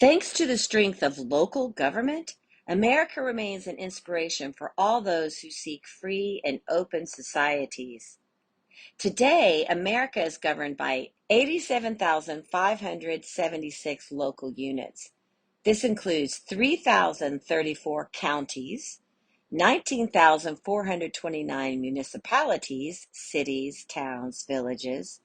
Thanks to the strength of local government, America remains an inspiration for all those who seek free and open societies. Today, America is governed by 87,576 local units. This includes 3,034 counties, 19,429 municipalities, cities, towns, villages,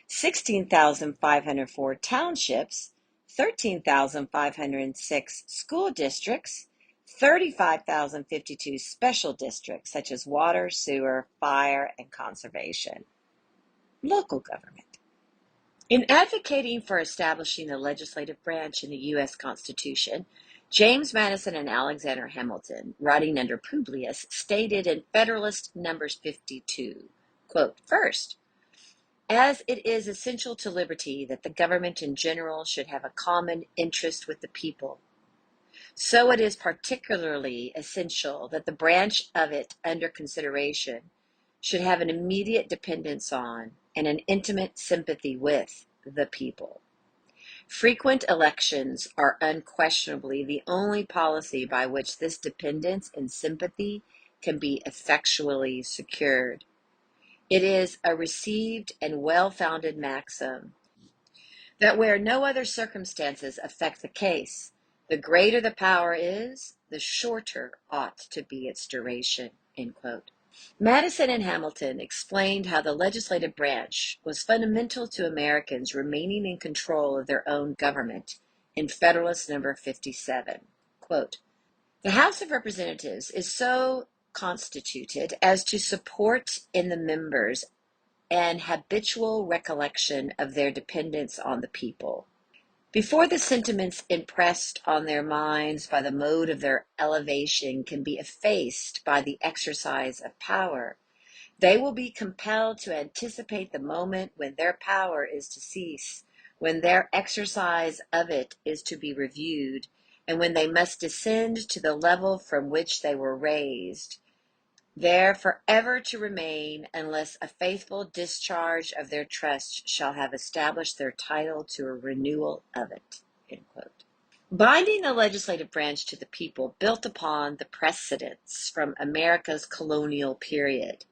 16,504 townships, 13,506 school districts, 35,052 special districts such as water, sewer, fire, and conservation. Local government. In advocating for establishing the legislative branch in the U.S. Constitution, James Madison and Alexander Hamilton, writing under Publius, stated in Federalist Numbers 52, quote, "First, as it is essential to liberty that the government in general should have a common interest with the people, so it is particularly essential that the branch of it under consideration should have an immediate dependence on and an intimate sympathy with the people. Frequent elections are unquestionably the only policy by which this dependence and sympathy can be effectually secured. It is a received and well-founded maxim that where no other circumstances affect the case, the greater the power is, the shorter ought to be its duration," end quote. Madison and Hamilton explained how the legislative branch was fundamental to Americans remaining in control of their own government in Federalist Number 57. Quote, "The House of Representatives is so constituted as to support in the members an habitual recollection of their dependence on the people. Before the sentiments impressed on their minds by the mode of their elevation can be effaced by the exercise of power, they will be compelled to anticipate the moment when their power is to cease, when their exercise of it is to be reviewed, and when they must descend to the level from which they were raised, there forever to remain unless a faithful discharge of their trust shall have established their title to a renewal of it," end quote. Binding the legislative branch to the people built upon the precedents from America's colonial period.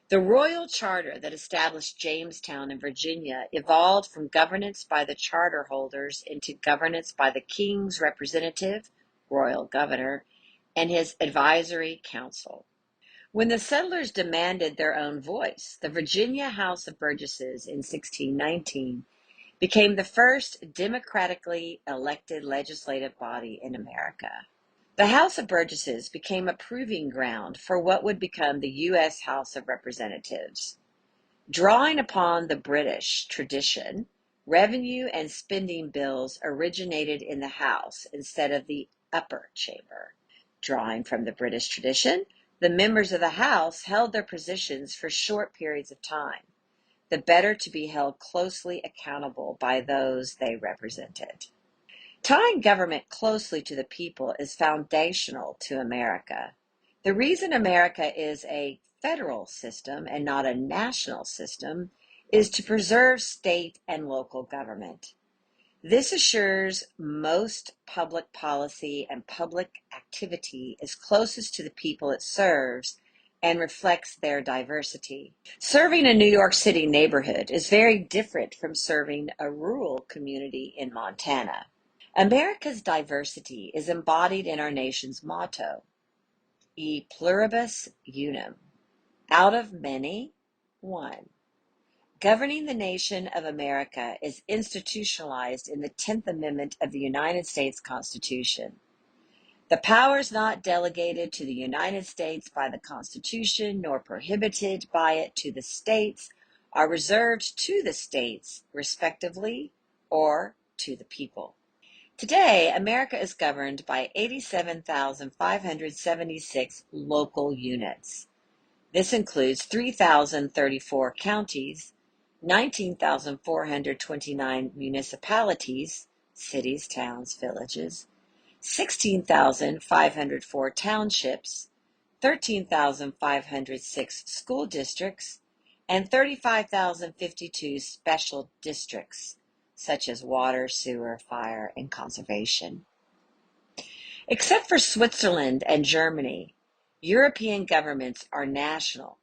The royal charter that established Jamestown in Virginia evolved from governance by the charter holders into governance by the king's representative, royal governor, and his advisory council. When the settlers demanded their own voice, the Virginia House of Burgesses in 1619 became the first democratically elected legislative body in America. The House of Burgesses became a proving ground for what would become the U.S. House of Representatives. Drawing upon the British tradition, revenue and spending bills originated in the House instead of the upper chamber. Drawing from the British tradition, the members of the House held their positions for short periods of time, the better to be held closely accountable by those they represented. Tying government closely to the people is foundational to America. The reason America is a federal system and not a national system is to preserve state and local government. This assures most public policy and public activity is closest to the people it serves and reflects their diversity. Serving a New York City neighborhood is very different from serving a rural community in Montana. America's diversity is embodied in our nation's motto, E pluribus unum, out of many, one. Governing the nation of America is institutionalized in the 10th Amendment of the United States Constitution. The powers not delegated to the United States by the Constitution nor prohibited by it to the states are reserved to the states, respectively, or to the people. Today, America is governed by 87,576 local units. This includes 3,034 counties, 19,429 municipalities, cities, towns, villages, 16,504 townships, 13,506 school districts, and 35,052 special districts, such as water, sewer, fire, and conservation. Except for Switzerland and Germany, European governments are national.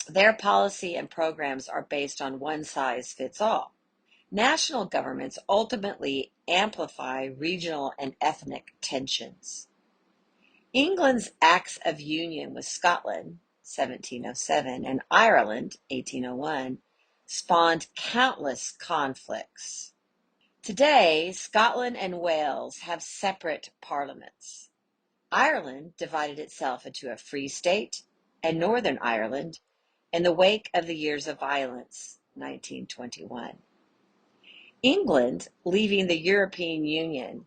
Their policy and programs are based on one size fits all. National governments ultimately amplify regional and ethnic tensions. England's Acts of Union with Scotland, 1707, and Ireland, 1801, spawned countless conflicts. Today, Scotland and Wales have separate parliaments. Ireland divided itself into a free state and Northern Ireland in the wake of the Years of Violence, 1921. England, leaving the European Union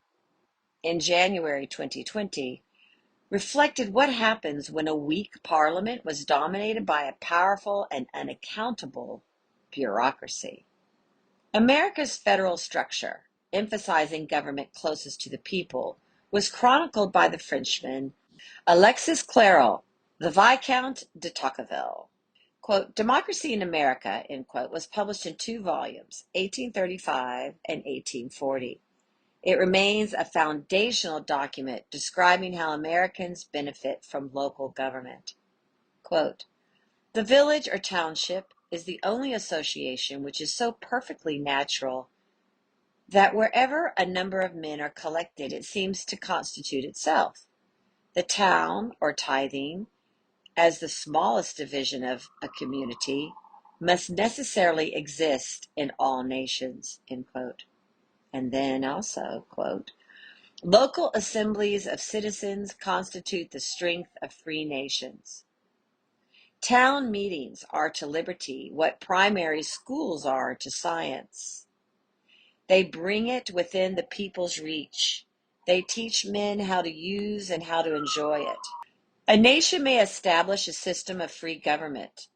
in January 2020, reflected what happens when a weak parliament was dominated by a powerful and unaccountable bureaucracy. America's federal structure, emphasizing government closest to the people, was chronicled by the Frenchman Alexis the Viscount de Tocqueville. Quote, Democracy in America, end quote, was published in 2 volumes, 1835 and 1840. It remains a foundational document describing how Americans benefit from local government. Quote, the village or township is the only association which is so perfectly natural that wherever a number of men are collected, it seems to constitute itself. The town or tithing, as the smallest division of a community, must necessarily exist in all nations, end quote. And then also, quote, local assemblies of citizens constitute the strength of free nations. Town meetings are to liberty what primary schools are to science. They bring it within the people's reach. They teach men how to use and how to enjoy it. A nation may establish a system of free government,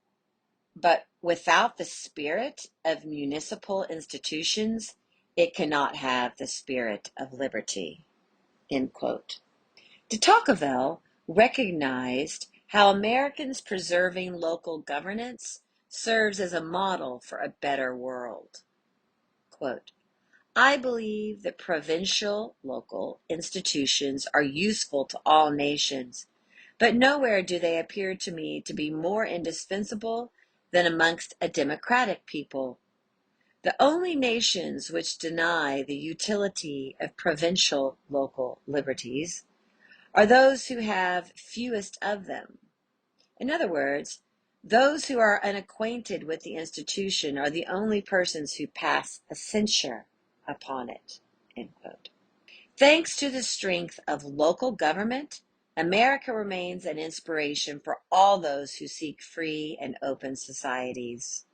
but without the spirit of municipal institutions, it cannot have the spirit of liberty, end quote. De Tocqueville recognized how Americans preserving local governance serves as a model for a better world. Quote, I believe that provincial, local institutions are useful to all nations, but nowhere do they appear to me to be more indispensable than amongst a democratic people. The only nations which deny the utility of provincial local liberties are those who have fewest of them. In other words, those who are unacquainted with the institution are the only persons who pass a censure upon it, end quote. Thanks to the strength of local government, America remains an inspiration for all those who seek free and open societies.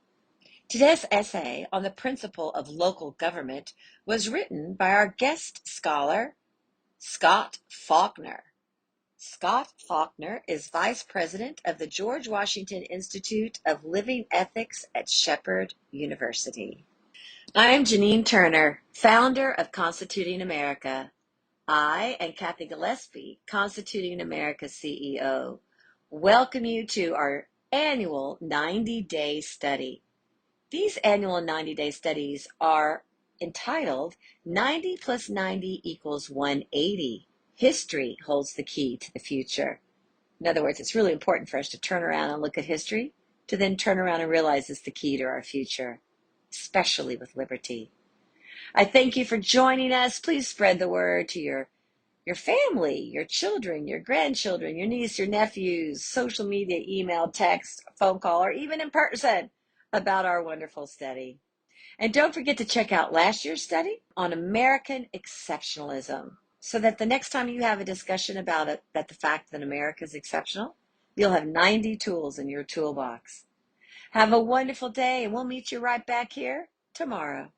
Today's essay on the principle of local government was written by our guest scholar, Scot Faulkner. Scot Faulkner is Vice President of the George Washington Institute of Living Ethics at Shepherd University. I'm Janine Turner, founder of Constituting America. I and Kathy Gillespie, Constituting America's CEO, welcome you to our annual 90-day study. These annual 90-day studies are entitled 90 plus 90 equals 180. History holds the key to the future. In other words, it's really important for us to turn around and look at history, to then turn around and realize it's the key to our future, especially with liberty. I thank you for joining us. Please spread the word to your family, your children, your grandchildren, your niece, your nephews, social media, email, text, phone call, or even in person about our wonderful study. And don't forget to check out last year's study on American exceptionalism, so that the next time you have a discussion about it, that the fact that America is exceptional, you'll have 90 tools in your toolbox. Have a wonderful day, and we'll meet you right back here tomorrow.